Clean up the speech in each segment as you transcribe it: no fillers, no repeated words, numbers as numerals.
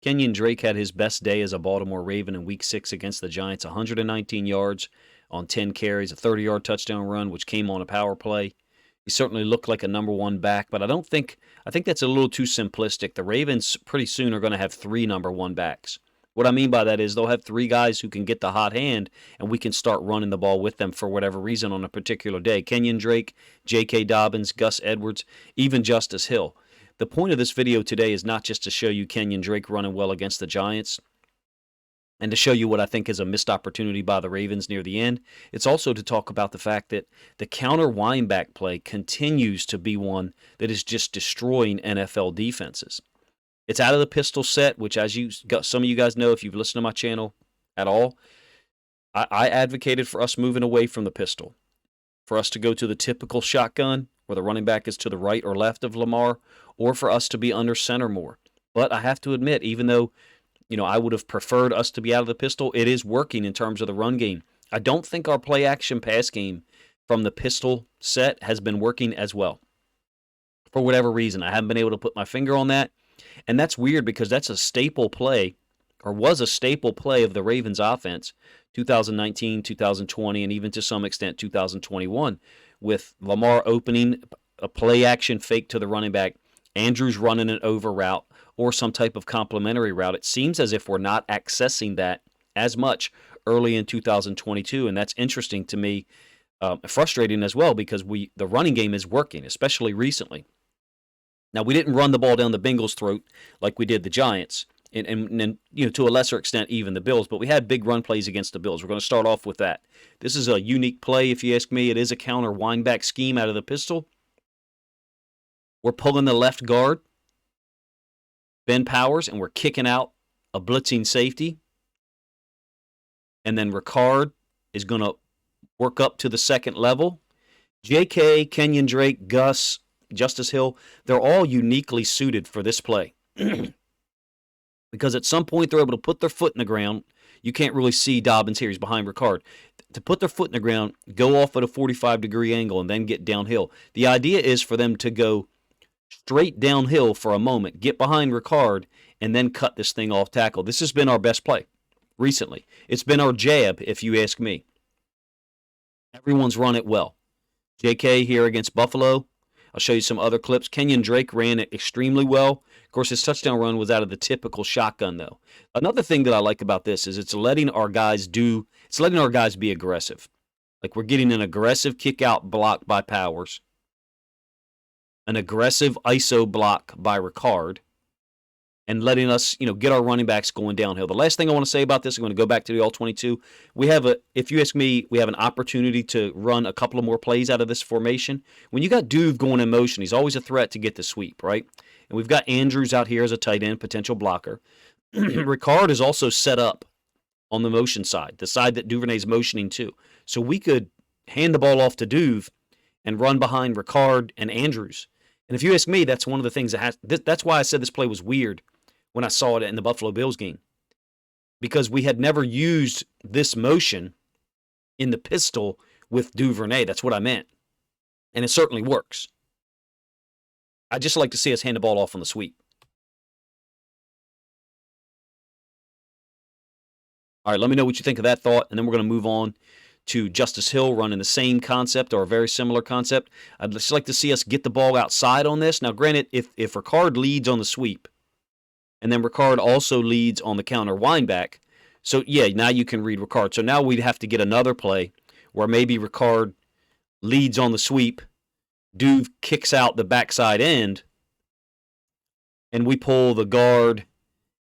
Kenyan Drake had his best day as a Baltimore Raven in Week 6 against the Giants, 119 yards on 10 carries, a 30-yard touchdown run, which came on a power play. He certainly looked like a number one back, but I think that's a little too simplistic. The Ravens pretty soon are going to have 3 number one backs. What I mean by that is they'll have 3 guys who can get the hot hand, and we can start running the ball with them for whatever reason on a particular day. Kenyan Drake, J.K. Dobbins, Gus Edwards, even Justice Hill. The point of this video today is not just to show you Kenyan Drake running well against the Giants and to show you what I think is a missed opportunity by the Ravens near the end. It's also to talk about the fact that the counter wineback play continues to be one that is just destroying NFL defenses. It's out of the pistol set, which, as some of you guys know if you've listened to my channel at all, I advocated for us moving away from the pistol, for us to go to the typical shotgun where the running back is to the right or left of Lamar, or for us to be under center more. But I have to admit, even though I would have preferred us to be out of the pistol, it is working in terms of the run game. I don't think our play-action pass game from the pistol set has been working as well. For whatever reason, I haven't been able to put my finger on that. And that's weird because that's a staple play, or was a staple play of the Ravens offense, 2019, 2020, and even to some extent 2021, with Lamar opening a play-action fake to the running back, Andrews running an over route, or some type of complementary route. It seems as if we're not accessing that as much early in 2022, and that's interesting to me, frustrating as well, because the running game is working, especially recently. Now, we didn't run the ball down the Bengals' throat like we did the Giants, and to a lesser extent even the Bills, but we had big run plays against the Bills. We're going to start off with that. This is a unique play, if you ask me. It is a counter wineback scheme out of the pistol. We're pulling the left guard, Ben Powers, and we're kicking out a blitzing safety. And then Ricard is going to work up to the second level. J.K., Kenyan Drake, Gus, Justice Hill, they're all uniquely suited for this play. Because at some point they're able to put their foot in the ground. You can't really see Dobbins here. He's behind Ricard. To put their foot in the ground, go off at a 45-degree angle, and then get downhill. The idea is for them to go straight downhill for a moment, get behind Ricard, and then cut this thing off tackle. This has been our best play recently. It's been our jab, if you ask me. Everyone's run it well. J.K. here against Buffalo. I'll show you some other clips. Kenyan Drake ran it extremely well. Of course, his touchdown run was out of the typical shotgun, though. Another thing that I like about this is it's letting our guys be aggressive. Like, we're getting an aggressive kick-out block by Powers, an aggressive ISO block by Ricard, and letting us, get our running backs going downhill. The last thing I want to say about this, I'm going to go back to the All-22. If you ask me, we have an opportunity to run a couple of more plays out of this formation. When you got Duve going in motion, he's always a threat to get the sweep, right? And we've got Andrews out here as a tight end, potential blocker. Ricard is also set up on the motion side, the side that Duvernay's motioning to. So we could hand the ball off to Duve and run behind Ricard and Andrews. And if you ask me, that's one of the things that's why I said this play was weird when I saw it in the Buffalo Bills game. Because we had never used this motion in the pistol with Duvernay. That's what I meant. And it certainly works. I'd just like to see us hand the ball off on the sweep. All right, let me know what you think of that thought, and then we're going to move on to Justice Hill running the same concept or a very similar concept. I'd just like to see us get the ball outside on this. Now, granted, if Ricard leads on the sweep, and then Ricard also leads on the counter wineback, so yeah, now you can read Ricard. So now we'd have to get another play where maybe Ricard leads on the sweep, Duve kicks out the backside end, and we pull the guard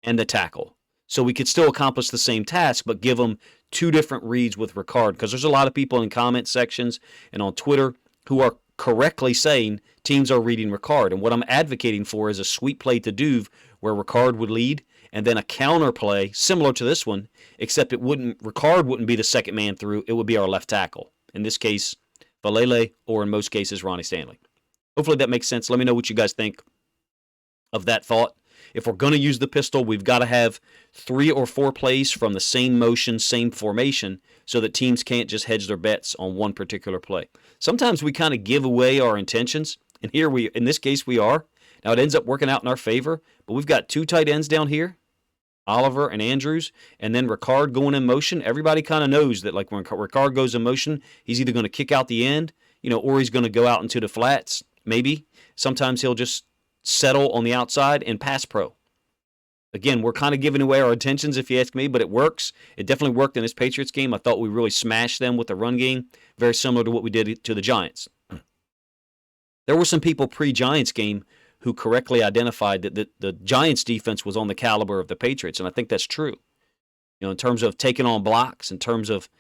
and the tackle. So we could still accomplish the same task, but give them 2 different reads with Ricard, because there's a lot of people in comment sections and on Twitter who are correctly saying teams are reading Ricard. And what I'm advocating for is a sweep play to Duve where Ricard would lead, and then a counter play similar to this one, except Ricard wouldn't be the second man through. It would be our left tackle. In this case, Valele, or in most cases, Ronnie Stanley. Hopefully that makes sense. Let me know what you guys think of that thought. If we're going to use the pistol, we've got to have 3 or 4 plays from the same motion, same formation, so that teams can't just hedge their bets on one particular play. Sometimes we kind of give away our intentions, and in this case we are. Now it ends up working out in our favor, but we've got 2 tight ends down here. Oliver and Andrews, and then Ricard going in motion. Everybody kind of knows that, like, when Ricard goes in motion, he's either going to kick out the end, or he's going to go out into the flats, maybe. Sometimes he'll just settle on the outside and pass pro. Again, we're kind of giving away our intentions, if you ask me, but it works. It definitely worked in this Patriots game. I thought we really smashed them with the run game, very similar to what we did to the Giants. There were some people pre-Giants game who correctly identified that the Giants defense was on the caliber of the Patriots, and I think that's true. In terms of taking on blocks, in terms of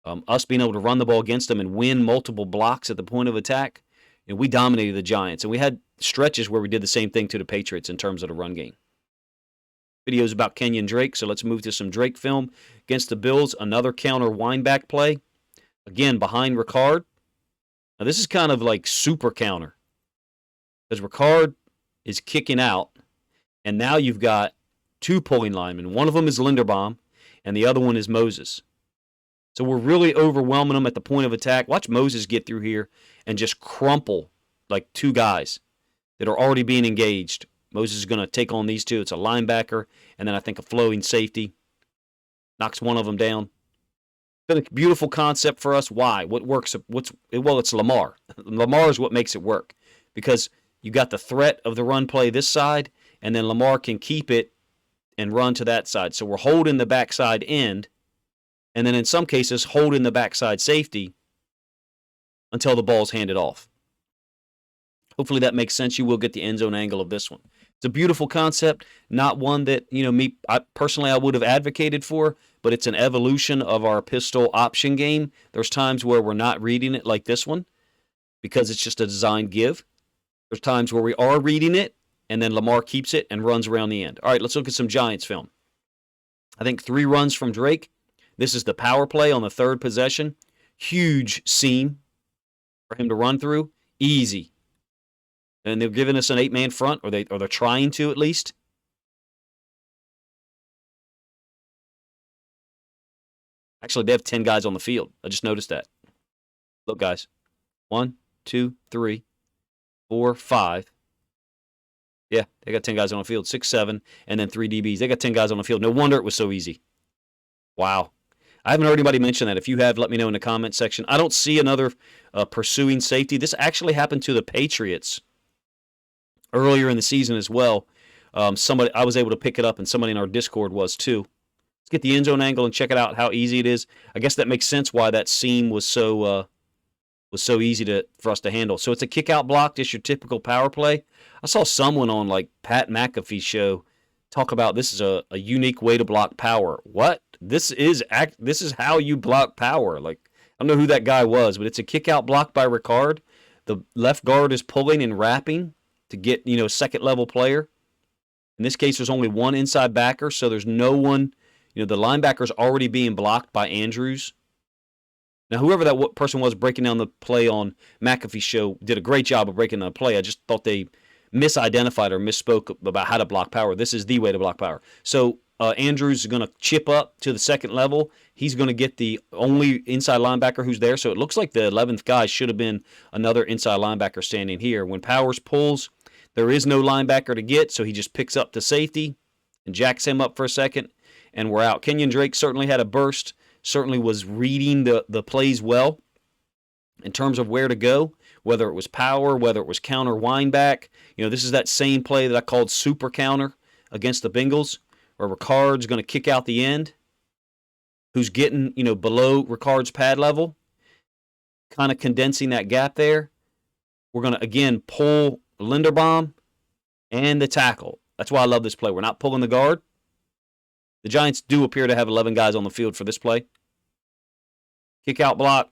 us being able to run the ball against them and win multiple blocks at the point of attack, we dominated the Giants, and we had stretches where we did the same thing to the Patriots in terms of the run game. Videos about Kenyan Drake, so let's move to some Drake film against the Bills. Another counter wineback play, again behind Ricard. Now this is kind of like super counter, because Ricard is kicking out, and now you've got two pulling linemen. One of them is Linderbaum, and the other one is Moses. So we're really overwhelming them at the point of attack. Watch Moses get through here and just crumple like two guys that are already being engaged. Moses is going to take on these two. It's a linebacker, and then I think a flowing safety. Knocks one of them down. Been a beautiful concept for us. Why? What works? Well, it's Lamar. Lamar is what makes it work, because you got the threat of the run play this side, and then Lamar can keep it and run to that side. So we're holding the backside end, and then in some cases holding the backside safety until the ball's handed off. Hopefully that makes sense. You will get the end zone angle of this one. It's a beautiful concept, not one that I personally would have advocated for, but it's an evolution of our pistol option game. There's times where we're not reading it like this one because it's just a design give. There's times where we are reading it, and then Lamar keeps it and runs around the end. All right, let's look at some Giants film. I think 3 runs from Drake. This is the power play on the third possession. Huge seam for him to run through. Easy. And they're giving us an 8-man front, or they're trying to at least. Actually, they have 10 guys on the field. I just noticed that. Look, guys. 1, 2, 3. 4, 5. Yeah, they got 10 guys on the field. 6, 7, and then 3 DBs. They got 10 guys on the field. No wonder it was so easy. Wow. I haven't heard anybody mention that. If you have, let me know in the comment section. I don't see another pursuing safety. This actually happened to the Patriots earlier in the season as well. I was able to pick it up, and somebody in our Discord was too. Let's get the end zone angle and check it out, how easy it is. I guess that makes sense why that seam was so easy for us to handle. So it's a kick-out block, just your typical power play. I saw someone on like Pat McAfee's show talk about this is a unique way to block power. What? This is how you block power. Like, I don't know who that guy was, but it's a kick-out block by Ricard. The left guard is pulling and wrapping to get, second level player. In this case, there's only one inside backer, so there's no one. The linebacker's already being blocked by Andrews. Now, whoever that person was breaking down the play on McAfee's show did a great job of breaking down the play. I just thought they misidentified or misspoke about how to block power. This is the way to block power. So Andrews is going to chip up to the second level. He's going to get the only inside linebacker who's there. So it looks like the 11th guy should have been another inside linebacker standing here. When Powers pulls, there is no linebacker to get, so he just picks up the safety and jacks him up for a second, and we're out. Kenyan Drake certainly had a burst. Certainly was reading the plays well in terms of where to go, whether it was power, whether it was counter wineback. This is that same play that I called super counter against the Bengals, where Ricard's going to kick out the end, who's getting, below Ricard's pad level, kind of condensing that gap there. We're going to, again, pull Linderbaum and the tackle. That's why I love this play. We're not pulling the guard. The Giants do appear to have 11 guys on the field for this play. Kick out block.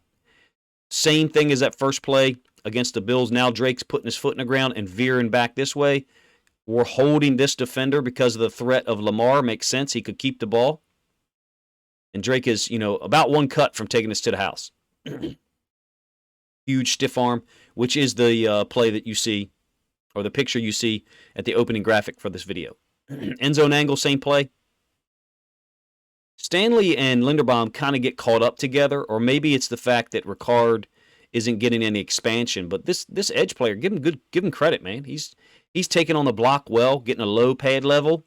Same thing as that first play against the Bills. Now Drake's putting his foot in the ground and veering back this way. We're holding this defender because of the threat of Lamar. Makes sense. He could keep the ball. And Drake is, about one cut from taking us to the house. Huge stiff arm, which is the play that you see, or the picture you see at the opening graphic for this video. End zone angle, same play. Stanley and Linderbaum kind of get caught up together, or maybe it's the fact that Ricard isn't getting any expansion. But this edge player, give him credit, man. He's taking on the block well, getting a low pad level.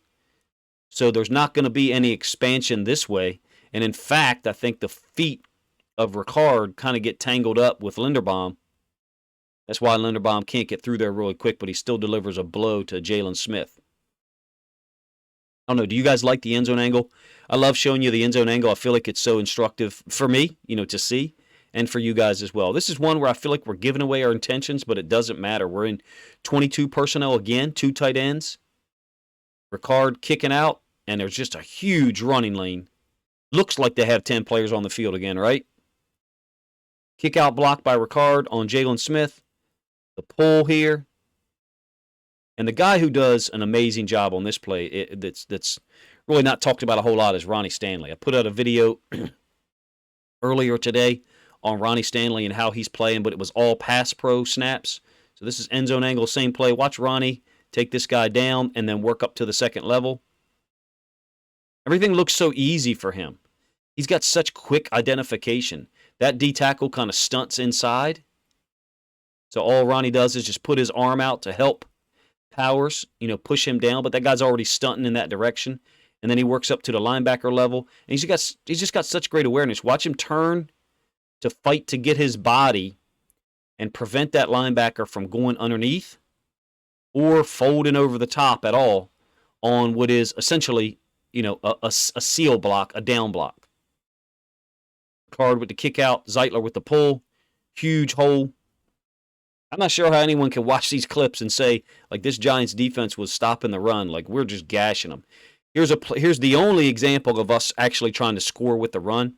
So there's not going to be any expansion this way. And in fact, I think the feet of Ricard kind of get tangled up with Linderbaum. That's why Linderbaum can't get through there really quick, but he still delivers a blow to Jalen Smith. I don't know. Do you guys like the end zone angle? I love showing you the end zone angle. I feel like it's so instructive for me, to see, and for you guys as well. This is one where I feel like we're giving away our intentions, but it doesn't matter. We're in 22 personnel again, 2 tight ends. Ricard kicking out, and there's just a huge running lane. Looks like they have 10 players on the field again, right? Kick out block by Ricard on Jalen Smith. The pull here. And the guy who does an amazing job on this play that's really not talked about a whole lot is Ronnie Stanley. I put out a video earlier today on Ronnie Stanley and how he's playing, but it was all pass pro snaps. So this is end zone angle, same play. Watch Ronnie take this guy down and then work up to the second level. Everything looks so easy for him. He's got such quick identification. That D tackle kind of stunts inside. So all Ronnie does is just put his arm out to help Powers, push him down, but that guy's already stunting in that direction. And then he works up to the linebacker level. And he's just got such great awareness. Watch him turn to fight to get his body and prevent that linebacker from going underneath or folding over the top at all on what is essentially, a seal block, a down block. Card with the kick out, Zeitler with the pull, huge hole. I'm not sure how anyone can watch these clips and say, like, this Giants defense was stopping the run. Like, we're just gashing them. Here's the only example of us actually trying to score with the run.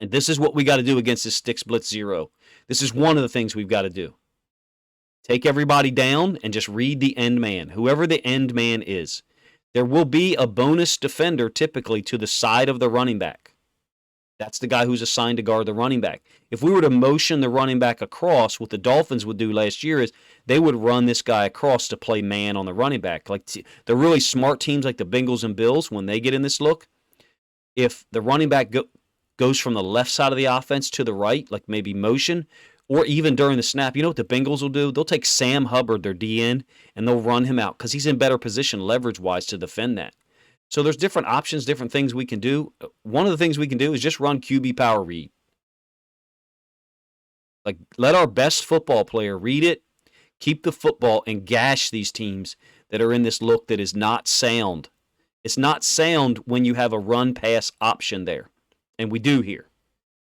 And this is what we got to do against this Sticks Blitz 0. This is one of the things we've got to do. Take everybody down and just read the end man, whoever the end man is. There will be a bonus defender typically to the side of the running back. That's the guy who's assigned to guard the running back. If we were to motion the running back across, what the Dolphins would do last year is they would run this guy across to play man on the running back. Like the really smart teams like the Bengals and Bills, when they get in this look, if the running back goes from the left side of the offense to the right, like maybe motion, or even during the snap, you know what the Bengals will do? They'll take Sam Hubbard, their DN, and they'll run him out because he's in better position leverage-wise to defend that. So there's different options, different things we can do. One of the things we can do is just run QB power read. Like, let our best football player read it, keep the football, and gash these teams that are in this look that is not sound. It's not sound when you have a run-pass option there, and we do here.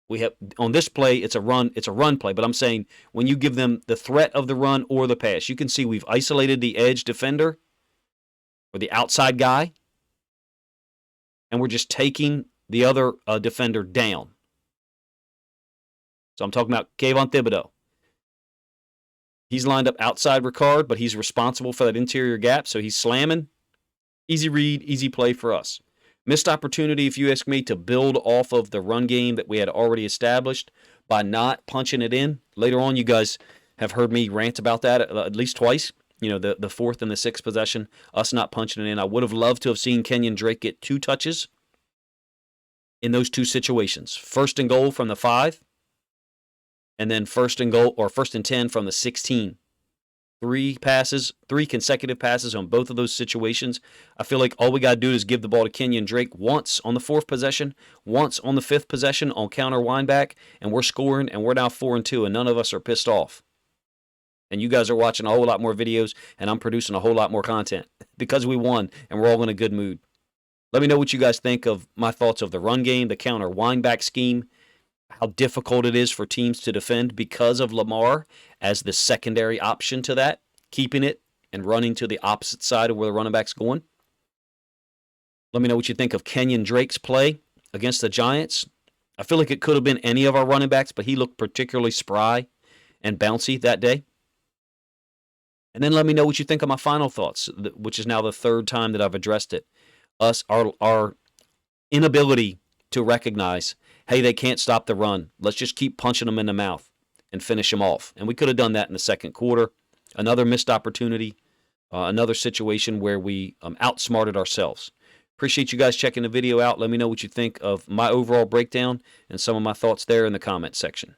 We have on this play, it's a run play, but I'm saying when you give them the threat of the run or the pass, you can see we've isolated the edge defender or the outside guy, and we're just taking the other defender down. So I'm talking about Kayvon Thibodeau. He's lined up outside Ricard, but he's responsible for that interior gap, so he's slamming. Easy read, easy play for us. Missed opportunity, if you ask me, to build off of the run game that we had already established by not punching it in. Later on, you guys have heard me rant about that at least twice. The fourth and the sixth possession, us not punching it in. I would have loved to have seen Kenyan Drake get 2 touches in those 2 situations. First and goal from the 5, and then first and 10 from the 16. 3 consecutive passes on both of those situations. I feel like all we got to do is give the ball to Kenyan Drake once on the 4th possession, once on the 5th possession on counter wineback, and we're scoring, and we're now 4-2, and none of us are pissed off. And you guys are watching a whole lot more videos, and I'm producing a whole lot more content because we won, and we're all in a good mood. Let me know what you guys think of my thoughts of the run game, the counter wineback scheme, how difficult it is for teams to defend because of Lamar as the secondary option to that, keeping it and running to the opposite side of where the running back's going. Let me know what you think of Kenyan Drake's play against the Giants. I feel like it could have been any of our running backs, but he looked particularly spry and bouncy that day. And then let me know what you think of my final thoughts, which is now the 3rd time that I've addressed it. Our inability to recognize, hey, they can't stop the run. Let's just keep punching them in the mouth and finish them off. And we could have done that in the second quarter. Another missed opportunity, another situation where we outsmarted ourselves. Appreciate you guys checking the video out. Let me know what you think of my overall breakdown and some of my thoughts there in the comment section.